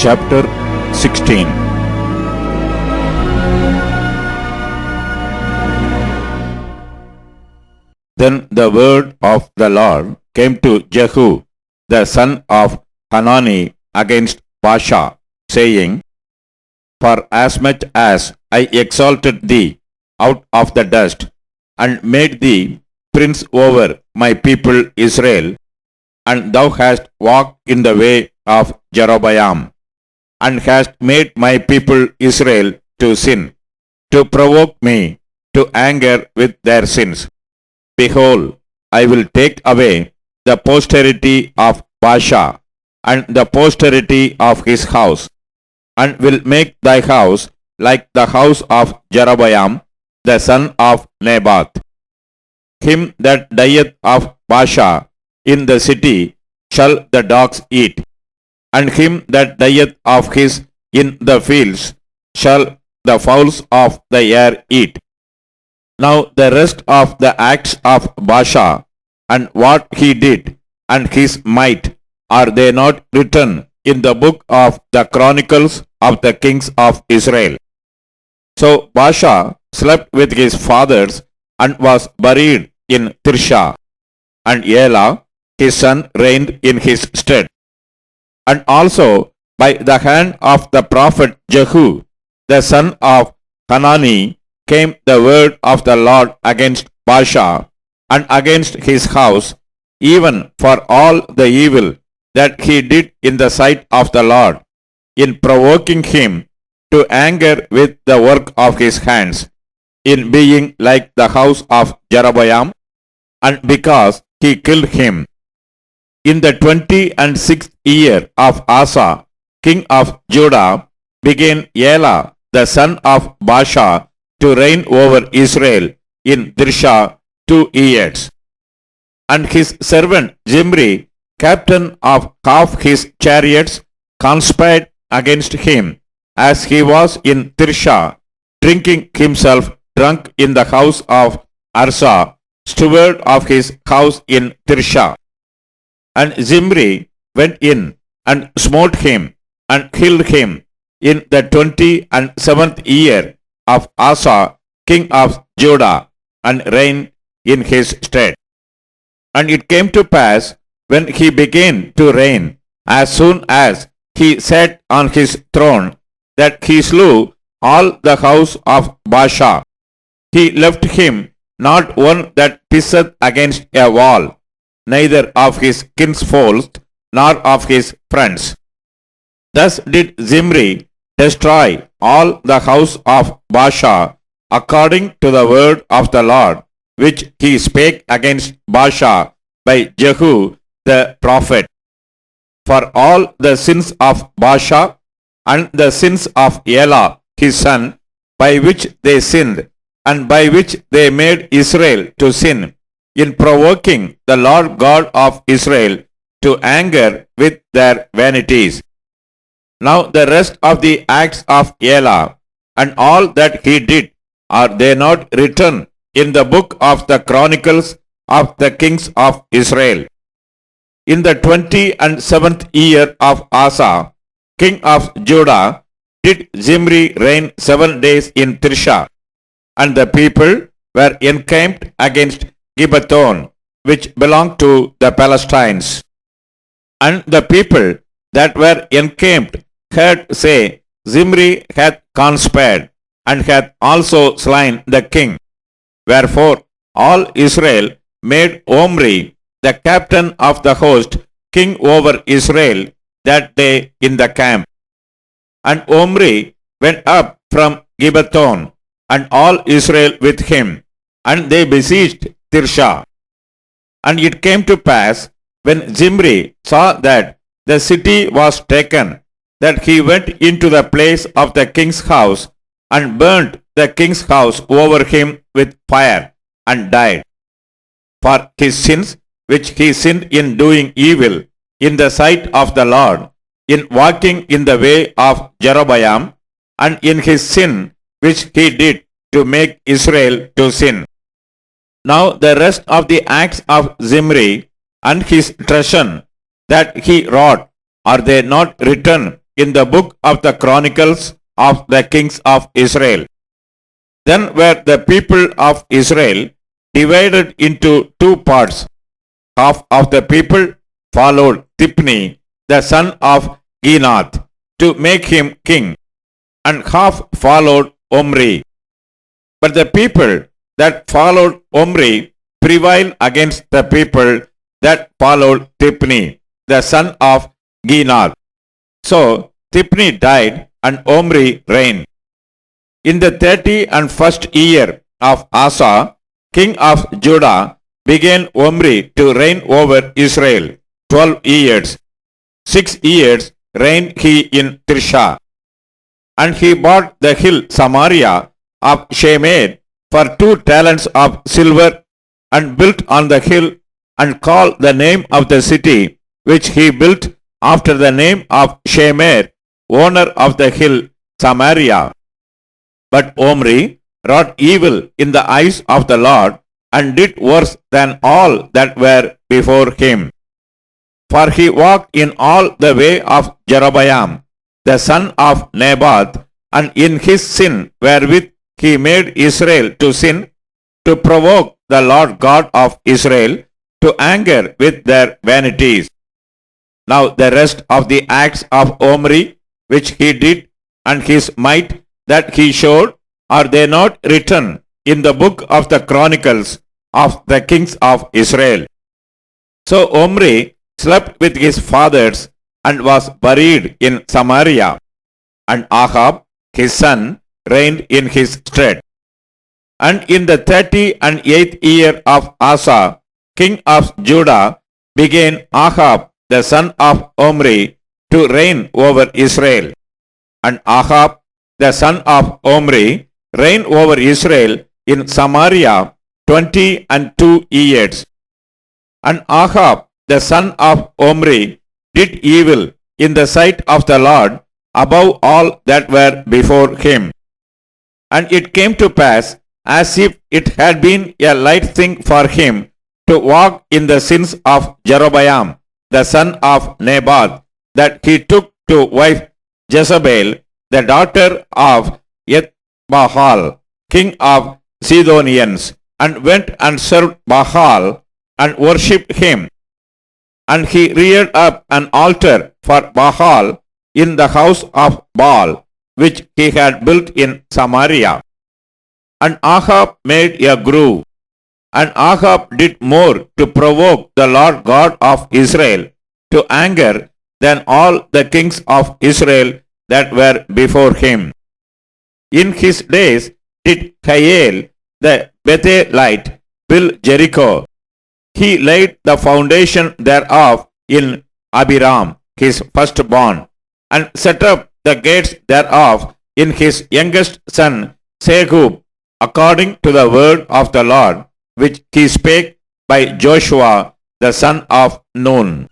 Chapter 16. Then the word of the Lord came to Jehu, the son of Hanani, against Baasha, saying, For as much as I exalted thee out of the dust, and made thee prince over my people Israel, and thou hast walked in the way of Jeroboam, and hast made my people Israel to sin, to provoke me to anger with their sins. Behold, I will take away the posterity of Baasha, and the posterity of his house, and will make thy house like the house of Jeroboam, the son of Nebat. Him that dieth of Baasha in the city shall the dogs eat, and him that dieth of his in the fields shall the fowls of the air eat. Now the rest of the acts of Baasha, and what he did, and his might, are they not written in the book of the Chronicles of the kings of Israel? So Baasha slept with his fathers, and was buried in Tirsha, and Elah his son reigned in his stead. And also by the hand of the prophet Jehu, the son of Hanani, came the word of the Lord against Baasha, and against his house, even for all the evil that he did in the sight of the Lord, in provoking him to anger with the work of his hands, in being like the house of Jeroboam, and because he killed him. In the 26th year of Asa, king of Judah, began Elah, the son of Baasha, to reign over Israel in Tirsha 2 years. And his servant Zimri, captain of half his chariots, conspired against him, as he was in Tirsha, drinking himself drunk in the house of Arsa, steward of his house in Tirsha. And Zimri went in and smote him, and killed him in the 27th year of Asa, king of Judah, and reigned in his stead. And it came to pass, when he began to reign, as soon as he sat on his throne, that he slew all the house of Baasha. He left him not one that pisseth against a wall, neither of his kinsfolk, nor of his friends. Thus did Zimri destroy all the house of Baasha, according to the word of the Lord, which he spake against Baasha by Jehu the prophet. For all the sins of Baasha, and the sins of Elah his son, by which they sinned, and by which they made Israel to sin, in provoking the Lord God of Israel to anger with their vanities. Now the rest of the acts of Elah, and all that he did, are they not written in the book of the Chronicles of the kings of Israel? In the 27th year of Asa, king of Judah, did Zimri reign 7 days in Tirsha, and the people were encamped against Gibbethon, which belonged to the Palestines. And the people that were encamped heard say, Zimri hath conspired, and hath also slain the king. Wherefore all Israel made Omri, the captain of the host, king over Israel, that day in the camp. And Omri went up from Gibbethon, and all Israel with him, and they besieged Tirsha. And it came to pass, when Zimri saw that the city was taken, that he went into the place of the king's house, and burnt the king's house over him with fire, and died. For his sins, which he sinned in doing evil in the sight of the Lord, in walking in the way of Jeroboam, and in his sin which he did to make Israel to sin. Now the rest of the acts of Zimri, and his treason that he wrought, are they not written in the book of the Chronicles of the kings of Israel. Then were the people of Israel divided into two parts. Half of the people followed Tipni, the son of Ginath, to make him king, and half followed Omri. But the people that followed Omri prevailed against the people that followed Tipni, the son of Ginath. So Tipni died, and Omri reigned. In the 31st year of Asa, king of Judah, began Omri to reign over Israel 12 years. 6 years reigned he in Tirsha. And he bought the hill Samaria of Shemer for 2 talents of silver, and built on the hill, and called the name of the city which he built after the name of Shemer, owner of the hill Samaria. But Omri wrought evil in the eyes of the Lord, and did worse than all that were before him. For he walked in all the way of Jeroboam, the son of Nebat, and in his sin wherewith he made Israel to sin, to provoke the Lord God of Israel to anger with their vanities. Now the rest of the acts of Omri which he did, and his might that he showed, are they not written in the book of the Chronicles of the kings of Israel? So Omri slept with his fathers, and was buried in Samaria, and Ahab his son reigned in his stead. And in the 38th year of Asa, king of Judah, began Ahab the son of Omri to reign over Israel. And Ahab the son of Omri reigned over Israel in Samaria 22 years. And Ahab the son of Omri did evil in the sight of the Lord above all that were before him. And it came to pass, as if it had been a light thing for him to walk in the sins of Jeroboam the son of Nebat, that he took to wife Jezebel, the daughter of Ethbaal, king of Sidonians, and went and served Baal, and worshipped him. And he reared up an altar for Baal in the house of Baal, which he had built in Samaria. And Ahab made a grove. And Ahab did more to provoke the Lord God of Israel to anger than all the kings of Israel that were before him. In his days did Hiel the Bethelite build Jericho. He laid the foundation thereof in Abiram, his firstborn, and set up the gates thereof in his youngest son Segub, according to the word of the Lord, which he spake by Joshua the son of Nun.